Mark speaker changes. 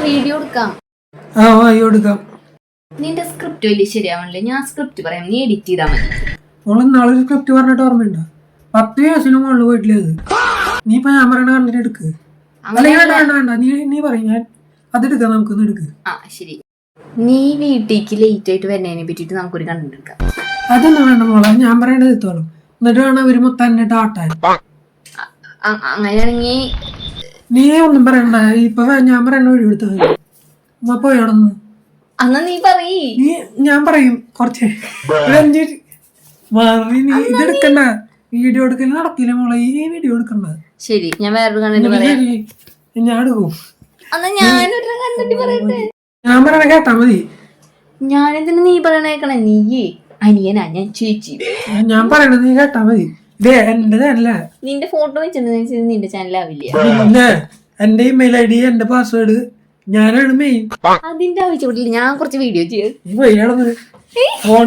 Speaker 1: Video എടുക്കാം. നിന്റെ script വലിയ ശരിയാവണല്ലേ. ഞാൻ സ്ക്രിപ്റ്റ് പറയാം, നീ എഡിറ്റ് ചെയ്താൽ മതി.
Speaker 2: നാളെ ഒരു സ്ക്രിപ്റ്റ് പറഞ്ഞിട്ട് ഓർമ്മയുണ്ടോ? 10 വയസ്സിന് മുകളിൽ പോയിട്ടില്ലത്. നീ ഇപ്പൊ ഞാൻ പറയണ കണ്ടിട്ട് എടുക്ക്. വേണ്ട നീ പറയും, ഞാൻ അതെടുക്കാം. നമുക്കൊന്ന് എടുക്ക്.
Speaker 1: ശരി, നീ വീട്ടിലേക്ക് ലേറ്റ് ആയിട്ട് വരുന്നതിനെ പറ്റിട്ട് നമുക്കൊരു കണ്ടന്റ് എടുക്കാം.
Speaker 2: അതൊന്നും വേണ്ട മോളെ, ഞാൻ പറയേണ്ടത് എത്തോളും. എന്നിട്ട് വേണം അവര് മൊത്തം എന്നെ ആട്ടാൻ.
Speaker 1: അങ്ങനെയാണെങ്കിൽ
Speaker 2: നീ ഒന്നും പറയണ്ട. ഇപ്പൊ ഞാൻ പറയണ വീഡിയോ എടുത്താൽ പോയോടന്ന്.
Speaker 1: അന്നാ നീ പറയ്.
Speaker 2: ഞാൻ പറയും കുറച്ച്. നീ ഇതെടുക്കണ്ട. വീഡിയോ എടുക്കൽ നടക്കില്ല മോളെ. ഈ വീഡിയോ എടുക്കണ്ട.
Speaker 1: ശരി, ഞാൻ വേറൊരു കണ്ടന്റ് പറയാം.
Speaker 2: ഞാൻ എടുക്കും.
Speaker 1: ഞാൻ
Speaker 2: പറയണ കേട്ടാ മതി.
Speaker 1: ഞാനെന്തിനാ നീ പറയണേക്കണേ? നീ അനിയനാ, ഞാൻ ചേച്ചി.
Speaker 2: ഞാൻ പറയണത് നീ കേട്ടാ മതി. എന്റെ ചാനല.
Speaker 1: നിന്റെ ഫോട്ടോ വെച്ചിട്ടുണ്ടെന്ന് നിന്റെ ചാനലാവില്ല.
Speaker 2: പിന്നെ എന്റെ ഇമെയിൽ ID, എന്റെ പാസ്വേഡ് ഞാനാണ് മെയിൻ.
Speaker 1: അതിന്റെ ആവശ്യപ്പെട്ടില്ല. ഞാൻ കുറച്ച് വീഡിയോ ചെയ്യും.
Speaker 2: ഫോൺ